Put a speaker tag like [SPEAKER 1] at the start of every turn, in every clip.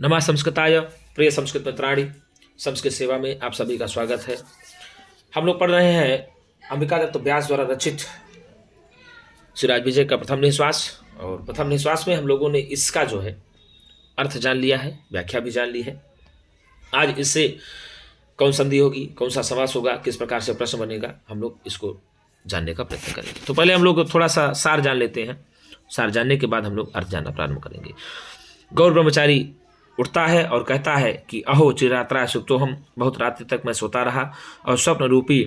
[SPEAKER 1] नमः संस्कृताय प्रिय संस्कृत मित्राणि, संस्कृत सेवा में आप सभी का स्वागत है। हम लोग पढ़ रहे हैं अंबिका दत्त व्यास द्वारा रचित श्री राजविजय का प्रथम निश्वास। और प्रथम निश्वास में हम लोगों ने इसका जो है अर्थ जान लिया है, व्याख्या भी जान ली है। आज इससे कौन संधि होगी, कौन सा समास होगा, किस प्रकार से प्रश्न बनेगा, हम लोग इसको जानने का प्रयत्न करेंगे। तो पहले हम लोग थोड़ा सा सार जान लेते हैं। सार जानने के बाद हम लोग अर्थ जानना प्रारंभ करेंगे। गौर ब्रह्मचारी उठता है और कहता है कि अहो चिरात्रा सुप्तोहम, बहुत रात्रि तक मैं सोता रहा और स्वप्न रूपी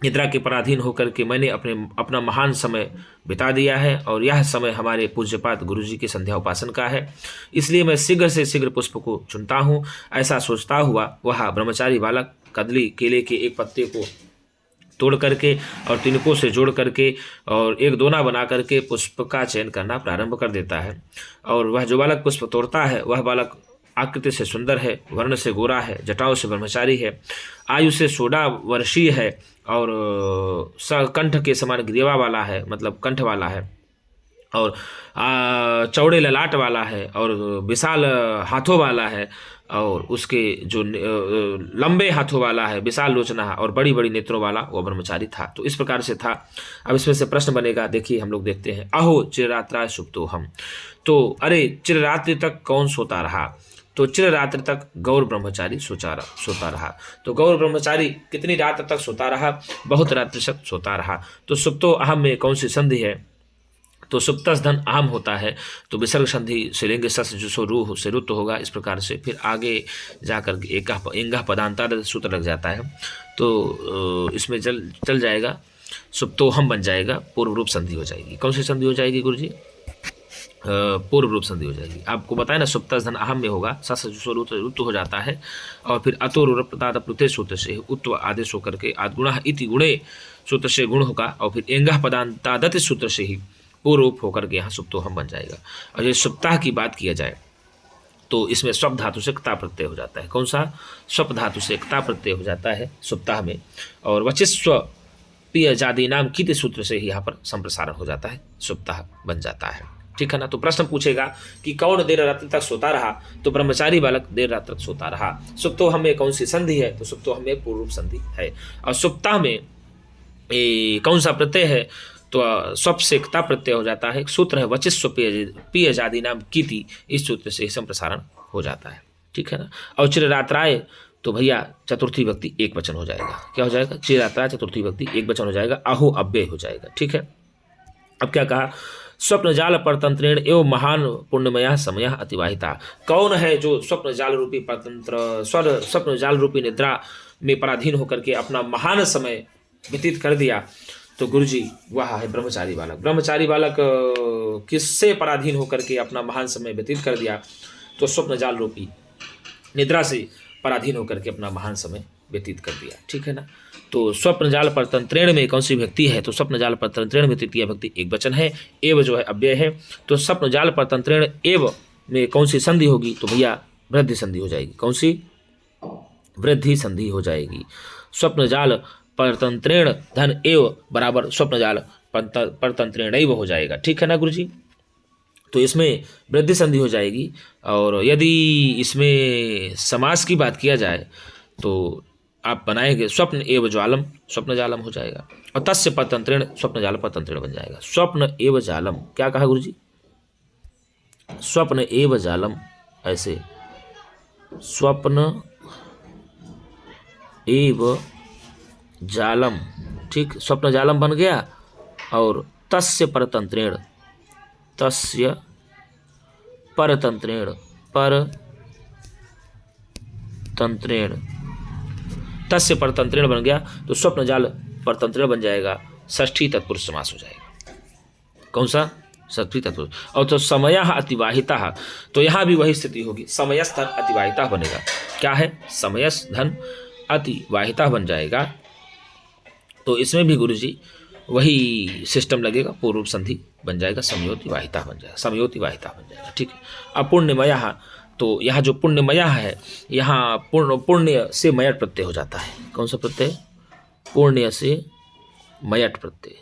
[SPEAKER 1] निद्रा के पराधीन होकर के मैंने अपना महान समय बिता दिया है। और यह समय हमारे पूज्यपात गुरुजी की संध्या उपासन का है, इसलिए मैं शीघ्र से शीघ्र पुष्प को चुनता हूँ। ऐसा सोचता हुआ वह ब्रह्मचारी बालक कदली केले के एक पत्ते को तोड़ करके और तिनकों से जोड़ करके और एक दोना बना करके पुष्प का चयन करना प्रारंभ कर देता है। और वह जो बालक पुष्प तोड़ता है वह बालक आकृति से सुंदर है, वर्ण से गोरा है, जटाओं से ब्रह्मचारी है, आयु से 16 वर्षीय है और कंठ के समान ग्रीवा वाला है, मतलब कंठ वाला है, और चौड़े ललाट वाला है और विशाल हाथों वाला है, और उसके जो लंबे हाथों वाला है, विशाल लोचना और बड़ी बड़ी नेत्रों वाला वो ब्रह्मचारी था। तो इस प्रकार से था। अब इसमें से प्रश्न बनेगा, देखिए हम लोग देखते हैं। अहो चिररात्रा सुप्तो हम, तो अरे चिररात्रि तक कौन सोता रहा? तो चिररात्रि तक गौर ब्रह्मचारी सोता रहा। तो गौर ब्रह्मचारी कितनी रात तक सोता रहा? बहुत रात्रि तक सोता रहा। तो सुप्तो अहम में कौन सी संधि है? तो सुप्तस धन अहम होता है, तो विसर्ग संधि से लेंगे सस जो रूह से रुत होगा। इस प्रकार से फिर आगे जाकर एंगा पदांतर सूत्र लग जाता है, तो इसमें चल जाएगा, सुप्तोहम बन जाएगा, पूर्व रूप संधि हो जाएगी। कौन सी संधि हो जाएगी गुरुजी? पूर्व रूप संधि हो जाएगी। आपको बताया ना, सुप्तस धन अहम में होगा, सस जो रुत हो जाता है, और फिर अतोरुते सूत्र से उत्व आदेश होकर के आदगुण इति गुणे सूत्र से गुण होगा, और फिर एंगा पदांतादत सूत्र से ही पूर्व रूप होकर के यहाँ सुप्तोहम बन जाएगा। और ये सप्ताह की बात किया जाए तो इसमें स्वप धातु से क्ता प्रत्यय हो जाता है। कौन सा? स्वप धातु से क्ता प्रत्यय हो जाता है सप्ताह में, और वचिस्व पिय जाति नाम कित सूत्र से ही यहाँ पर संप्रसारण हो जाता है, सप्ताह बन जाता है। ठीक है ना। तो प्रश्न पूछेगा कि कौन देर रात्रि तक सोता रहा? तो ब्रह्मचारी बालक देर रात तक सोता रहा। सुप्तोहम में कौन सी संधि है? तो सुप्तोहम में पूर्व रूप संधि है। और सप्ताह में कौन सा प्रत्यय है? तो स्वप से क्ता प्रत्यय हो जाता है। सूत्र है वचिस्व पिय जाति नाम कीति, इस सूत्र से संप्रसारण हो जाता है। ठीक है ना। और चिररात्राय, तो भैया चतुर्थी व्यक्ति एक वचन हो जाएगा। क्या हो जाएगा? चिररात्राय चतुर्थी व्यक्ति एक वचन हो जाएगा, अहो अव्यय हो जाएगा। ठीक है। अब क्या कहा? स्वप्न जाल परतंत्रेण एवं महान पुण्यमया समय अतिवाहिता। कौन है जो स्वप्न जाल रूपी परतंत्र स्वप्न जाल रूपी निद्रा में पराधीन होकर के अपना महान समय व्यतीत कर दिया? तो गुरुजी वह है ब्रह्मचारी बालक। ब्रह्मचारी बालक किससे पराधीन होकर के अपना महान समय व्यतीत कर दिया? तो स्वप्न जाल रूपी निद्रा से पराधीन होकर के अपना महान समय व्यतीत कर दिया। ठीक है ना। तो स्वप्न जाल परतंत्रेण में कौन सी व्यक्ति है? तो स्वप्न जाल परतंत्रेण में तृतीय व्यक्ति एक वचन है, एव जो है अव्यय है। तो स्वप्न जाल परतंत्रेण एव में कौन सी संधि होगी? तो भैया वृद्धि संधि हो जाएगी। कौन सी? वृद्धि संधि हो जाएगी। स्वप्न जाल परतंत्रेण धन एव बराबर स्वप्न जाल परतंत्रेण एव हो जाएगा। ठीक है ना गुरुजी। तो इसमें वृद्धि संधि हो जाएगी। और यदि इसमें समास की बात किया जाए तो आप बनाएंगे स्वप्न एव ज्वालम, स्वप्न जालम हो जाएगा। और तस्य परतंत्रेण स्वप्न जाल परतंत्रेण बन जाएगा। स्वप्न एव जालम, क्या कहा गुरुजी? स्वप्न एव जालम, ऐसे स्वप्न एव जालम। ठीक, स्वप्न जालम बन गया। और तस्य परतंत्रेण, तस्य परतंत्रेण, परतंत्रेण, तस्य परतंत्रेण बन गया। तो स्वप्न जाल परतंत्रेण बन जाएगा। षष्ठी तत्पुरुष समास हो जाएगा। कौन सा? षष्ठी तत्पुरुष। और तो समयः अतिवाहिता, तो यहाँ भी वही स्थिति होगी, समयस् धन अतिवाहिता बनेगा। क्या है? समयस् धन अतिवाहिता बन जाएगा। तो इसमें भी गुरुजी वही सिस्टम लगेगा, पूर्व संधि बन जाएगा, समयोति वाहिता बन जाएगा, समयोति वाहिता बन जाएगा। ठीक है। अब पुण्यमया, तो यहाँ जो पुण्यमया है, यहाँ पुण्य से मयट प्रत्यय हो जाता है। कौन सा प्रत्यय? पुण्य से मयट प्रत्यय,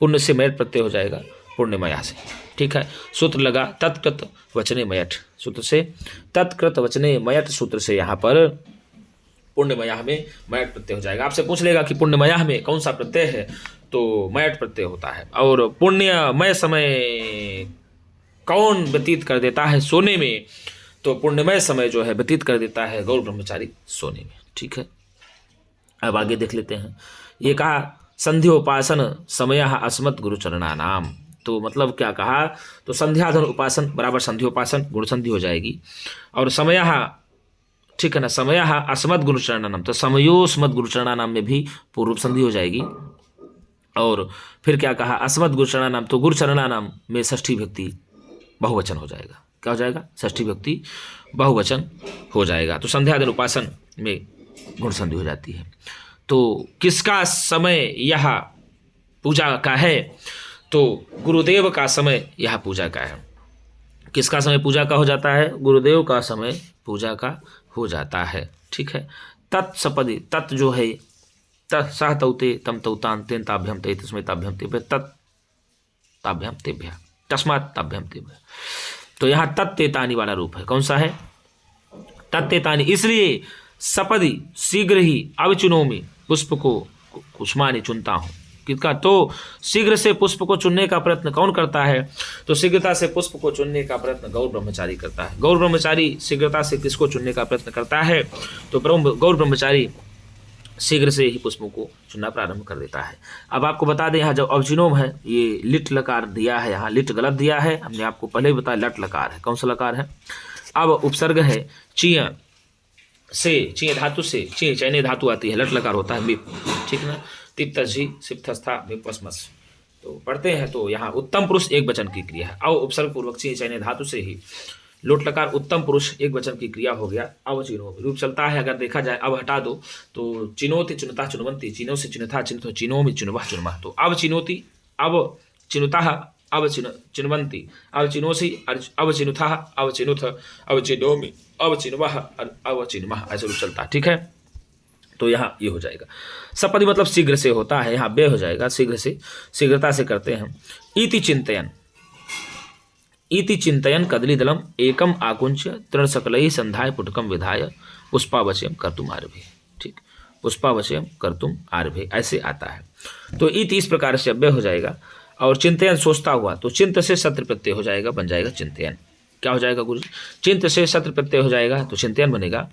[SPEAKER 1] पुण्य से मयट प्रत्यय हो जाएगा पूर्णिमया से। ठीक है। सूत्र लगा तत्कृत वचने मयठ, सूत्र से तत्कृत वचने मयठ सूत्र से यहाँ पर पुण्यमया में मयठ प्रत्यय हो जाएगा। आपसे पूछ लेगा कि पुण्यमया में कौन सा प्रत्यय है, तो मयठ प्रत्यय होता है। और पुण्यमय समय कौन व्यतीत कर देता है सोने में, तो पुण्यमय समय जो है व्यतीत कर देता है गौर ब्रह्मचारी सोने में, ठीक है। अब आगे देख लेते हैं। ये कहा संध्योपासन समय अस्मत् गुरुचरणा नाम, तो मतलब क्या कहा, तो संध्याधन उपासन बराबर संध्योपासन, गुण संधि हो जाएगी। और समय, ठीक है ना, समय अस्मत् गुरुचरणा नाम, तो समयोस्मत् गुरुचरणा नाम में भी पूर्व संधि हो जाएगी। और फिर क्या कहा, अस्मत् गुरुचरणा नाम, तो गुरुचरणा नाम में षष्ठी व्यक्ति बहुवचन हो जाएगा। क्या हो जाएगा, षष्ठी व्यक्ति बहुवचन हो जाएगा। तो संध्याधन उपासन में गुण संधि हो जाती है। तो किसका समय यह पूजा का है, तो गुरुदेव का समय यह पूजा का है। किसका समय पूजा का हो जाता है, गुरुदेव का समय पूजा का हो जाता है, ठीक है। तत्सपदि, तत् जो है तत् सह तौते तम तौतान तेन ताभ्यम ते तस्मै ताभ्यम तेभ्य तत् ताभ्यम तेभ्य तस्मात् ताभ्यम तेभ्य, तो यहाँ तत्तेतानी वाला रूप है। कौन सा है, तत्तेतानी, इसलिए सपदि शीघ्र ही अवचुनोमि पुष्प को कुसुमानि चुनता हूँ। किसका, तो शीघ्र से पुष्प को चुनने का प्रयत्न कौन करता है, तो शीघ्रता से पुष्प को चुनने का प्रयत्न गौर ब्रह्मचारी करता है। गौर ब्रह्मचारी शीघ्रता से किसको चुनने का प्रयत्न करता है, तो गौर ब्रह्मचारी शीघ्र से ही पुष्पों को चुनना प्रारंभ कर देता है। अब आपको बता दें, यहाँ जब अवचिनोम है, ये लिट लकार दिया है, यहाँ लिट गलत दिया है, हमने आपको पहले ही बताया लट लकार है। कौन सा लकार है, अब उपसर्ग है चीय से, चीय धातु से, चीय चैने धातु आती है, लट लकार होता है मिप, ठीक ना, तिप्तझी सिप्तस्था मिपस्मस, तो पढ़ते हैं। तो यहाँ उत्तम पुरुष एक वचन की क्रिया है, अब उपसर्ग पूर्वक चीय चैने धातु से ही लोट लकार उत्तम पुरुष एक वचन की क्रिया हो गया। अब चिनो रूप चलता है, अगर देखा जाए अब हटा दो तो चिनोति चुनता चुनवंती, चिनो से चिन्हता चिन्हतो, चिनोमि चुनवः चुनमः, तो अब चिनोति अब चिनुतः अब चिनवंती, अब चिनोसी अब चिनुथः अब चिनुथ, अब चिनोमि अब चिनवः अब चिनमः, ऐसे रूप चलता है, ठीक है। तो यहाँ ये हो जाएगा। सपदि मतलब शीघ्र से होता है, यहाँ बे हो जाएगा, शीघ्र से, शीघ्रता से करते हैं। इति चिंतयन, इति चिंतयन कदलीदलम एकम आकुंच्य तृणसकलैः संधाय पुटकम विधाय पुष्पावचयम कर्तुम आरभे, ठीक, पुष्पावचयम कर्तुम आरभे, ऐसे आता है। तो इति इस प्रकार से अव्यय हो जाएगा। और चिंतयन सोचता हुआ, तो चिंत से सत्र प्रत्यय हो जाएगा, बन जाएगा चिंतयन। क्या हो जाएगा गुरु, चिंत से सत्र प्रत्यय हो जाएगा तो चिंतयन बनेगा।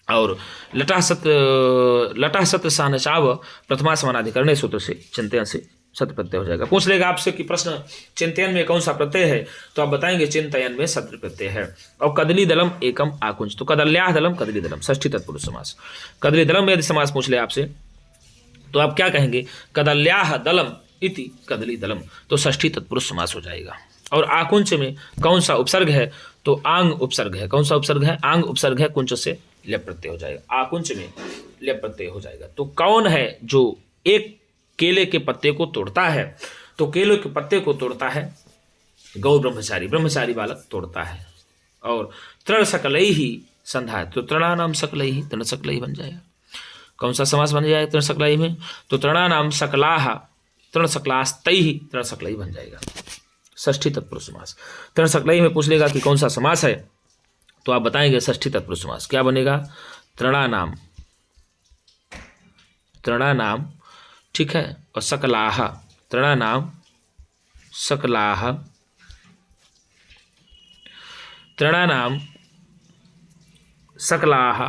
[SPEAKER 1] और लटा सत्र सानचाव प्रथमा समानाधिकरण सूत्र से चिंतयन से सत्र प्रत्यय हो जाएगा। पूछ लेगा आपसे कि प्रश्न चिंतयन में कौन सा प्रत्यय है, तो आप बताएंगे चिंतयन में सत्र प्रत्यय है। और कदली दलम एकम आकुंज, तो कदल्याह दलम कदली दलम, षष्ठी तत्पुरुष समास। कदली दलम में यदि समास पूछ ले आपसे तो आप क्या कहेंगे, कदल्याह दलम इति कदली दलम, तो षष्ठी तत्पुरुष समास हो जाएगा। और आकुंच में कौन सा उपसर्ग है, तो आंग उपसर्ग है। कौन सा उपसर्ग है, आंग उपसर्ग है, कुंच से लेप प्रत्यय हो जाएगा, आकुंच में लेप प्रत्यय हो जाएगा। तो कौन है जो एक केले के पत्ते को तोड़ता है, तो केले के पत्ते को तोड़ता है गौ ब्रह्मचारी, ब्रह्मचारी बालक तोड़ता है। और तृण सकलई ही संधा, तो तृणानाम सकलई ही, तृण सकलई बन जाएगा। कौन सा समास बन जाएगा तृण सकलई में, तो तृणानाम सकलाह तृण सकलास्तई ही तृण सकलई बन जाएगा, षष्ठी तत्पुरुष समास। तृण सकलई में पूछ लेगा कि कौन सा समास है, तो आप बताएंगे षष्ठी तत्पुरुष समास। क्या बनेगा, तृणानाम, तृणानाम, ठीक है, और सकलाह, तृणानाम सकलाह, तृणानाम सकलाह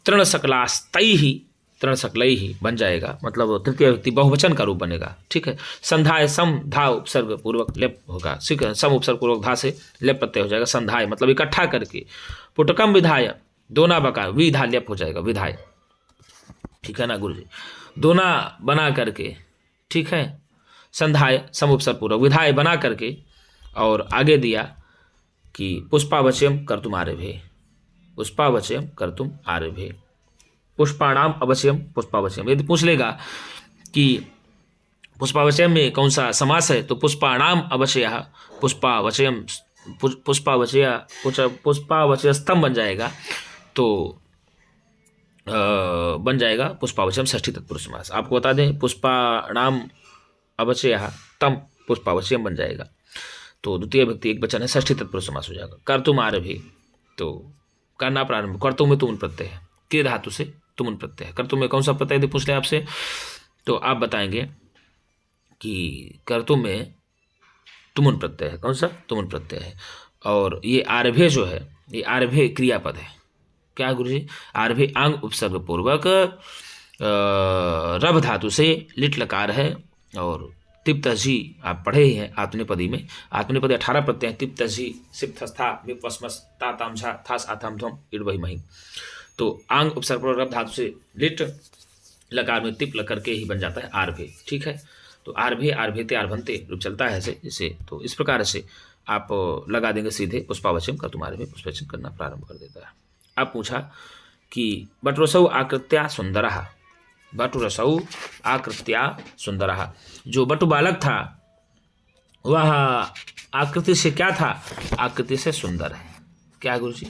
[SPEAKER 1] तृण सकलास्तई ही तृण सकलई ही बन जाएगा, मतलब तृतीय व्यक्ति बहुवचन का रूप बनेगा, ठीक है। संधाय सम धा उपसर्ग पूर्वक लेप होगा, ठीक है, सम उपसर्ग पूर्वक धा से लेप प्रत्यय हो जाएगा, संधाय मतलब इकट्ठा करके। पुटकम विधाय, दोना बका, विधा लेप हो जाएगा, विधाय, ठीक है ना गुरु जी, दोना बना करके, ठीक है। संधाय सम उपसर्ग पूर्वक, विधाय बना करके, और आगे दिया कि पुष्पावचयम कर्तुम आरभे, पुष्पावचयम कर्तुम आरभे, पुष्पाणाम अवश्यम पुष्पावचयम। यदि पूछ लेगा कि पुष्पावचयम में कौन सा समास है, तो पुष्पाणाम अवश्य पुष्पावचयम, पुष्पावचयस्थम बन जाएगा, तो बन जाएगा पुष्पावचयम षष्ठी तत्पुरुष समास। आपको बता दें पुष्पाणाम अवश्य तम पुष्पावचयम बन जाएगा। तो द्वितीय विभक्ति एक वचन है, षष्ठी तत्पुरुष समास हो जाएगा। कर्तुम आरभे, तो करना प्रारंभ, कर्तुम में तुमुन प्रत्यय है, के धातु से तुमुन प्रत्यय है। कर्तुम में कौन सा प्रत्यय यदि पूछ ले आपसे तो आप बताएंगे कि कर्तुम में तुमुन प्रत्यय है। कौन सा? तुमुन प्रत्यय है। और ये आरभे जो है, ये आरभे क्रियापद है। क्या गुरु जी? आरभे आंग उपसर्ग पूर्वक रभ धातु से लिट लकार है और तिप्तजी आप पढ़े ही हैं आत्मनेपदी में। आत्मनेपदी 18 प्रत्यय हैं, तिप्तजी, सिप्थस्था, विपस्मस, तातामझा, थास, आथाम, ध्वम, इड वही मही। तो आंग उपसर्ग पूर्वक रभ धातु से लिट लकार में तिप लकर के ही बन जाता है आरभे। ठीक है, तो आरभे, आरभेते, आरभंते रूप चलता है ऐसे इसे। तो इस प्रकार से आप लगा देंगे सीधे पुष्पावचन का, तुम्हारे में पुष्पवचन करना प्रारंभ कर देता है। अब पूछा कि बटुरसौ आकृत्या सुंदरः, बटुरसौ आकृत्या सुंदरः, जो बटु बालक था वह आकृति से क्या था? आकृति से सुंदर है। क्या गुरु जी?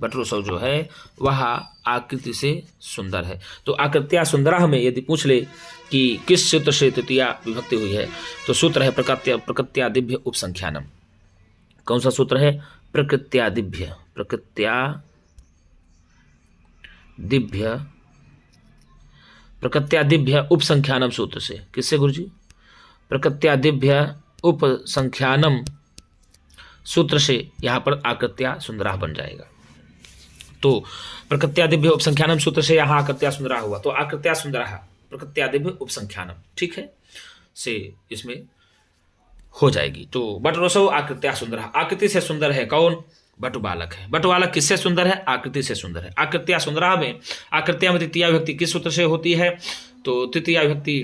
[SPEAKER 1] बटुरसौ जो है वह आकृति से सुंदर है। तो आकृत्या सुंदरः में यदि पूछ ले कि किस सूत्र से तृतीया विभक्ति हुई है तो सूत्र है प्रकृत्यादिभ्य उपसंख्यानम। कौन सा सूत्र है? प्रकृत्यादिभ्य, प्रकृत्यादिभ्य उपसंख्यानम सूत्र से। किससे गुरु जी? प्रकृत्यादिभ्य उपसंख्यानम सूत्र से यहाँ पर आकृत्या सुंदरा बन जाएगा। तो प्रकृत्यादिभ्य उपसंख्यानम सूत्र से यहाँ आकृत्या सुंदरा हुआ, तो आकृत्या सुंदरा प्रकृत्यादिभ्य उपसंख्यानम, ठीक है, से इसमें हो जाएगी। तो बटुरसौ आकृत्या सुंदरा, आकृति से सुंदर है कौन? बटु बालक है। बटु बालक किससे सुंदर है? आकृति से सुंदर है। आकृत्या सुंदरा में, आकृत्या में तृतीया विभक्ति किस सूत्र से होती है? तो तृतीया विभक्ति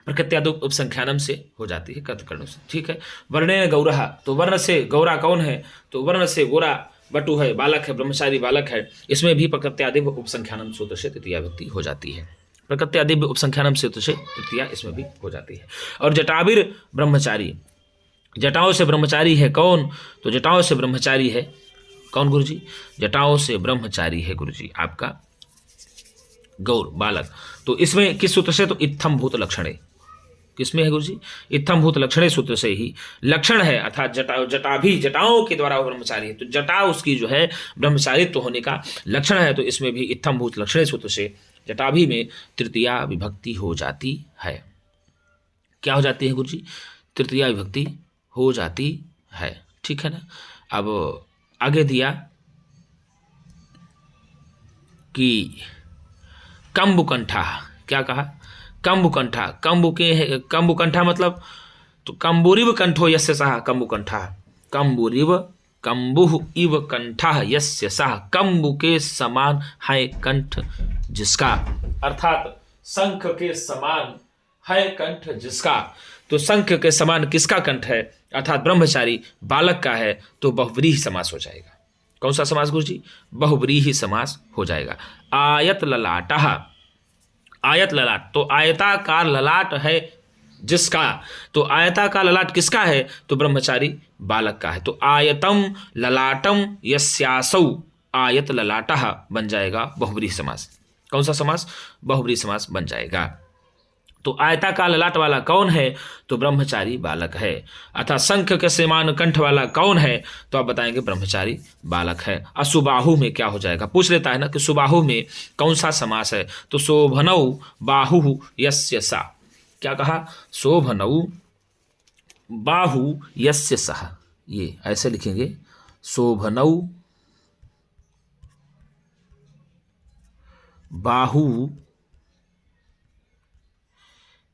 [SPEAKER 1] प्रकृत्यादि उपसंख्यानम से हो जाती है, कर्तकर्णों से। ठीक है। वर्णेन गौरः, तो वर्ण से गौरा कौन है? तो वर्ण से गोरा बटु है, बालक है, ब्रह्मचारी बालक है। इसमें भी प्रकृत्यादि उपसंख्यानम सूत्र से तृतीया विभक्ति हो जाती है। प्रकृत्यादि उपसंख्यानम सूत्र से तृतीया इसमें भी हो जाती है। और जटावीर ब्रह्मचारी, जटाओं से ब्रह्मचारी है कौन? तो जटाओं से ब्रह्मचारी है कौन गुरु जी? जटाओं से ब्रह्मचारी है गुरु जी आपका गौर बालक। तो इसमें किस सूत्र से? तो इत्थम भूत लक्षणे। किसमें है गुरु जी? इत्थम भूत लक्षणे सूत्र से ही लक्षण है, अर्थात जटा भी जटाओं के द्वारा वो ब्रह्मचारी है, तो जटा उसकी जो है ब्रह्मचारित्व होने का लक्षण है। तो इसमें भी इत्थम भूत लक्षणे सूत्र से जटाभी में तृतीया विभक्ति हो जाती है। क्या हो जाती है गुरु जी? तृतीया विभक्ति हो जाती है। ठीक है ना। अब आगे दिया कि कंबुकंठा, क्या कहा? कंबुकंठा, कंबुकंठा मतलब तो कंबुरिव कंठो यस्य सः कंबुकंठा, कंबुरिव कंबुह इव कंठा यस्य सः, कंबु के समान है कंठ जिसका, अर्थात शंख के समान है कंठ जिसका। तो शंख के समान किसका कंठ है? अर्थात ब्रह्मचारी बालक का है। तो बहुव्रीहि समास हो जाएगा। कौन सा समास गुरु जी? बहुव्रीहि समास हो जाएगा। आयत ललाटः, आयत ललाट, तो आयताकार ललाट है जिसका, तो आयताकार ललाट किसका है? तो ब्रह्मचारी बालक का है। तो आयतम ललाटम यस्यासौ आयत ललाटः बन जाएगा बहुव्रीहि समास। कौन सा समास? बहुव्रीहि समास बन जाएगा। तो आयताकार ललाट वाला कौन है? तो ब्रह्मचारी बालक है। अर्थात शंख के समान कंठ वाला कौन है? तो आप बताएंगे ब्रह्मचारी बालक है। और सुबाहु में क्या हो जाएगा? पूछ लेता है ना कि सुबाहु में कौन सा समास है? तो शोभनौ बाहु यस्य सा। क्या कहा? शोभनौ बाहु यस्य सः, ये ऐसे लिखेंगे, शोभनौ बाहु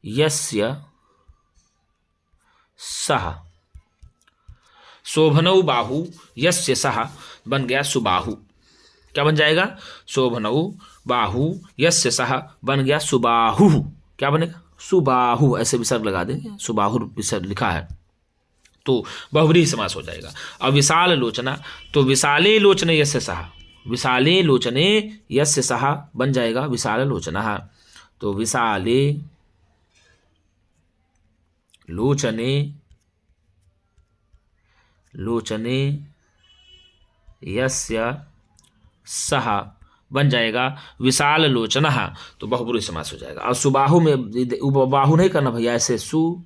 [SPEAKER 1] यस्य सः, शोभनौ बाहु यस्य सः बन गया सुबाहु। क्या बन जाएगा? शोभनौ बाहु यस्य सः बन गया सुबाहु। क्या बनेगा? सुबाहु, ऐसे विसर्ग लगा देंगे, सुबाहु विसर्ग लिखा है तो बहुव्रीहि समास हो जाएगा। और विशाल लोचना, तो विशाले लोचने यस्य सः, विशाले लोचने यस्य सः बन जाएगा विशाल लोचना। तो विशाले लोचने, लोचने यस्य सः बन जाएगा विशाल लोचनः। तो बहुब्रूहि समास हो जाएगा। और सुबाहु में बाहु नहीं करना भैया, ऐसे सुबाहु,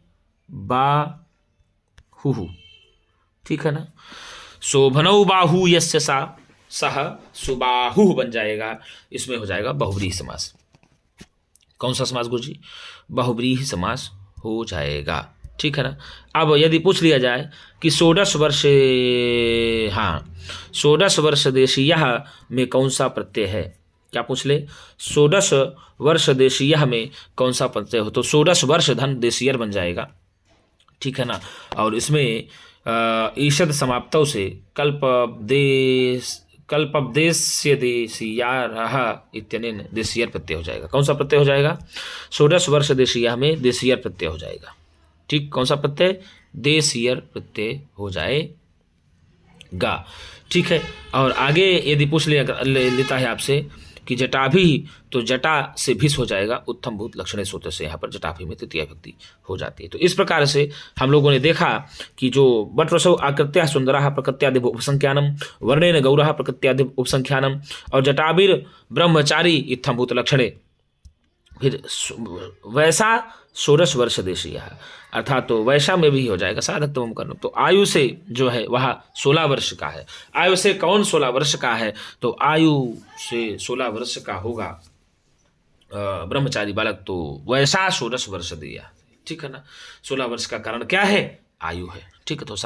[SPEAKER 1] ठीक है ना। शोभनौ बाहु यस्य सा सह सुबाहु बन जाएगा, इसमें हो जाएगा बहुव्रीहि समास। कौन सा समास गुरुजी? बहुव्रीहि समास हो जाएगा, ठीक है ना। अब यदि पूछ लिया जाए कि षोडश वर्ष, हाँ, षोडश वर्ष देशीय में कौन सा प्रत्यय है, क्या पूछ ले? षोडश वर्ष देशीय में कौन सा प्रत्यय हो, तो षोडश वर्ष धन देशीयर बन जाएगा, ठीक है ना। और इसमें ईषद समाप्तौ से कल्पदेश्य देशीयारः इत्यनेन देशीयर प्रत्यय हो जाएगा। कौन सा प्रत्यय हो जाएगा? षोडश वर्ष देशीय में देशीयर प्रत्यय हो जाएगा, ठीक। कौन सा प्रत्यय? देशीयर प्रत्यय हो जाएगा, ठीक है। और आगे यदि पूछ लेता है आपसे कि जटाभि, तो जटा से भिस हो जाएगा, उत्तम भूत लक्षणे सूत्र से यहाँ पर जटाभि में तृतीया विभक्ति हो जाती है। तो इस प्रकार से हम लोगों ने देखा कि जो बटरसौ आकृत्या सुंदरा प्रकृत्यादि उपसंख्यानम, वर्णेन गौरः प्रकृत्यादि उपसंख्यानम, और जटाभिर ब्रह्मचारी इत्थम भूत लक्षणे, फिर वैसा षोडश वर्ष देशीय है, अर्थात तो वैसा में भी हो जाएगा साधकतम कर्म। तो आयु से जो है वह 16 वर्ष का है। आयु से कौन 16 वर्ष का है? तो आयु से 16 वर्ष का होगा ब्रह्मचारी बालक, तो वैसा षोडश वर्ष दिया, ठीक है ना। 16 वर्ष का कारण क्या है? आयु है, ठीक है। तो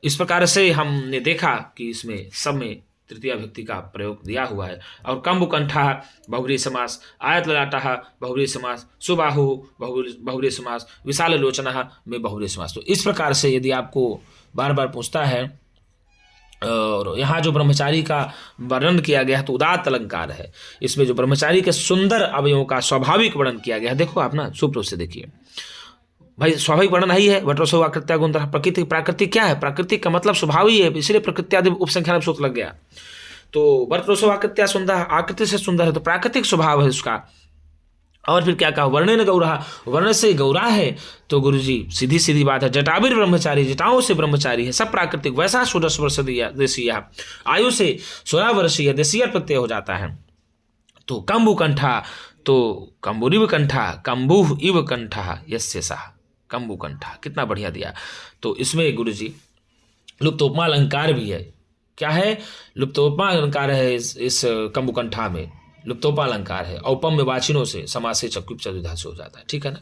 [SPEAKER 1] इस प्रकार से हमने देखा कि इसमें सब में तृतीया विभक्ति का प्रयोग दिया हुआ है। और कम्बुकंठा बहुव्रीहि समास, आयत ललाटः बहुव्रीहि समास, सुबाहु बहुव्रीहि समास, विशाल लोचनः में बहुव्रीहि समास। तो इस प्रकार से यदि आपको बार बार पूछता है, और यहाँ जो ब्रह्मचारी का वर्णन किया गया है तो उदात्त अलंकार है, इसमें जो ब्रह्मचारी के सुंदर अवयवों का स्वाभाविक वर्णन किया गया है, देखो आप ना सुप्र से देखिए भाई, स्वाभाविक वर्णन ही है। वटरसो आकृत्या गुणतः प्रकृति, प्राकृतिक क्या है? प्राकृतिक का मतलब स्वभाव ही है, इसलिए प्रकृत्यादि उपसंख्यान सूत्र लग गया। तो वटरसो आकृत्या सुंदर, आकृति से सुंदर है तो प्राकृतिक स्वभाव है उसका। और फिर क्या कहा? वर्णेन गौरः, वर्ण से गौरा है, तो गुरुजी सीधी सीधी बात है। जटाभिर ब्रह्मचारी, जटाओं से ब्रह्मचारी है, सब प्राकृतिक। वैसा षोडश वर्ष देशीय, आयु से 16 वर्षीय देशीय प्रत्यय हो जाता है। तो कम्बुकंठा, तो कम्बुरिव कंठा, कम्बुह इव कंठा यस्य सः, कम्बुकंठा, कितना बढ़िया दिया। तो इसमें गुरुजी लुप्तोपमा अलंकार भी है। क्या है? लुप्तोपमा अलंकार है इस कम्बुकंठा में, लुप्तोपमा अलंकार है। औपम्य वाचिनों से समास से चक्युप चतुर्धा से हो जाता है, ठीक है ना।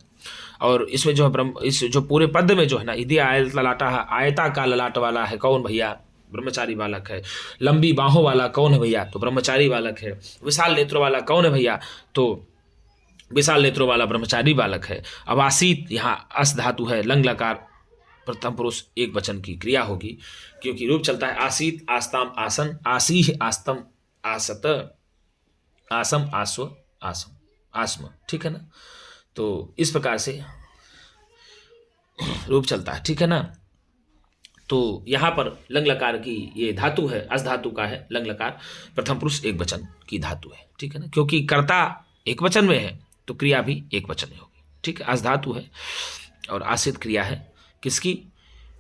[SPEAKER 1] और इसमें जो है इस जो पूरे पद में जो है ना, यदि आयत ललाटा, आयता का ललाट वाला है कौन भैया? ब्रह्मचारी बालक है। लंबी बाहों वाला कौन है भैया? तो ब्रह्मचारी बालक है। विशाल नेत्रों वाला कौन है भैया? तो विशाल नेत्रों वाला ब्रह्मचारी बालक है। अब आसीत, यहाँ अस धातु है, लंग लकार प्रथम पुरुष एक वचन की क्रिया होगी, क्योंकि रूप चलता है आसीत, आस्ताम, आसन, आसीह, आस्तम, आसत, आसम, आस्व, आसम, आस्म, ठीक है ना। तो इस प्रकार से रूप चलता है, ठीक है ना। तो यहाँ पर लंग लकार की ये धातु है, अस धातु का है लंग लकार, प्रथम पुरुष एक वचन की धातु है, ठीक है ना। क्योंकि कर्ता एक वचन में है तो क्रिया भी एक वचन में होगी, ठीक है। अस धातु है और आसित क्रिया है किसकी?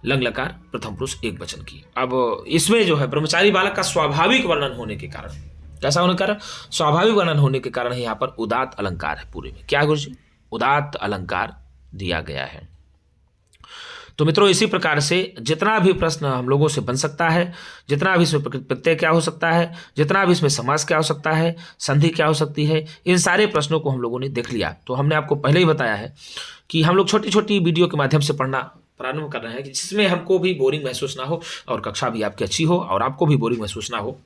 [SPEAKER 1] लंग लकार प्रथम पुरुष एक वचन की। अब इसमें जो है ब्रह्मचारी बालक का स्वाभाविक वर्णन होने के कारण, कैसा होने के कारण? स्वाभाविक वर्णन होने के कारण यहाँ पर उदात्त अलंकार है पूरे में। क्या गुरुजी? उदात्त अलंकार दिया गया है। तो मित्रों, इसी प्रकार से जितना भी प्रश्न हम लोगों से बन सकता है, जितना भी इसमें प्रत्यय क्या हो सकता है, जितना भी इसमें समास क्या हो सकता है, संधि क्या हो सकती है, इन सारे प्रश्नों को हम लोगों ने देख लिया। तो हमने आपको पहले ही बताया है कि हम लोग छोटी छोटी वीडियो के माध्यम से पढ़ना प्रारंभ कर रहे हैं, जिसमें हमको भी बोरिंग महसूस ना हो और कक्षा भी आपकी अच्छी हो और आपको भी बोरिंग महसूस ना हो।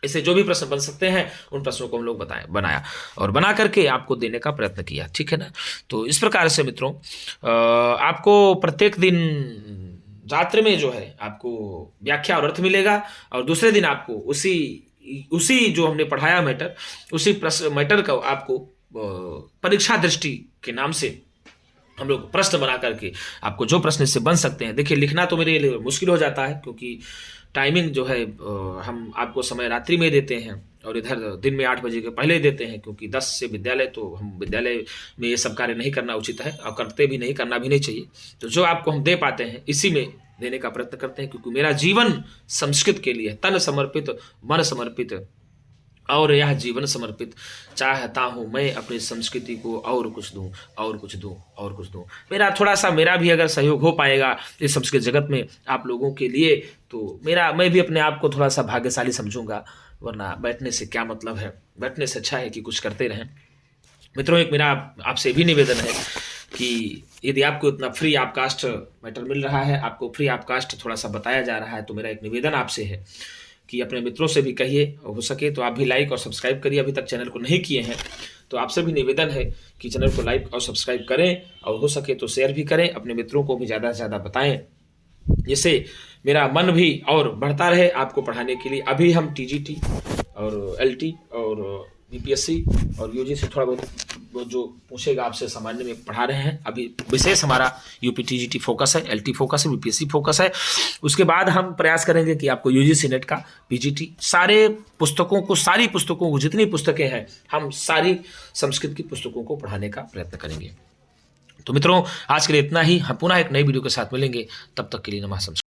[SPEAKER 1] इससे जो भी प्रश्न बन सकते हैं उन प्रश्नों को हम लोग बनाया और बना करके आपको देने का प्रयत्न किया, ठीक है ना। तो इस प्रकार से मित्रों, आपको प्रत्येक दिन रात्रि में जो है आपको व्याख्या और अर्थ मिलेगा, और दूसरे दिन आपको उसी जो हमने पढ़ाया मैटर, उसी मैटर का आपको परीक्षा दृष्टि के नाम से हम लोग प्रश्न बना करके आपको जो प्रश्न इससे बन सकते हैं। देखिए, लिखना तो मेरे लिए मुश्किल हो जाता है, क्योंकि टाइमिंग जो है हम आपको समय रात्रि में देते हैं और इधर दिन में 8 बजे के पहले देते हैं, क्योंकि 10 से विद्यालय, तो हम विद्यालय में ये सब कार्य नहीं करना उचित है और करते भी नहीं, करना भी नहीं चाहिए। तो जो आपको हम दे पाते हैं इसी में देने का प्रयत्न करते हैं, क्योंकि मेरा जीवन संस्कृत के लिए तन समर्पित, मन समर्पित और यह जीवन समर्पित चाहता हूँ मैं अपनी संस्कृति को, और कुछ दूँ, और कुछ दूँ, और कुछ दूँ। मेरा भी अगर सहयोग हो पाएगा इस संस्कृत जगत में आप लोगों के लिए, तो मैं भी अपने आप को थोड़ा सा भाग्यशाली समझूंगा, वरना बैठने से क्या मतलब है। बैठने से अच्छा है कि कुछ करते रहें। मित्रों, एक मेरा आपसे भी निवेदन है कि यदि आपको इतना फ्री ऑपकास्ट मैटर मिल रहा है, आपको फ्री ऑपकास्ट थोड़ा सा बताया जा रहा है, तो मेरा एक निवेदन आपसे है कि अपने मित्रों से भी कहिए, हो सके तो आप भी लाइक और सब्सक्राइब करिए। अभी तक चैनल को नहीं किए हैं तो आपसे भी निवेदन है कि चैनल को लाइक और सब्सक्राइब करें, और हो सके तो शेयर भी करें, अपने मित्रों को भी ज़्यादा से ज़्यादा बताएं, जिससे मेरा मन भी और बढ़ता रहे आपको पढ़ाने के लिए। अभी हम टीजीटी और एलटी और बीपीएससी और यूजीसी थोड़ा बहुत जो पूछेगा आपसे सामान्य में पढ़ा रहे हैं। अभी विशेष हमारा यूपी टीजीटी फोकस है, एलटी फोकस है, बीपीएससी फोकस है। उसके बाद हम प्रयास करेंगे कि आपको यूजीसी नेट का, पीजीटी, सारी पुस्तकों को, जितनी पुस्तकें हैं, हम सारी संस्कृत की पुस्तकों को पढ़ाने का प्रयत्न करेंगे। तो मित्रों, आज के लिए इतना ही। हम पुनः एक नई वीडियो के साथ मिलेंगे, तब तक के लिए नमः।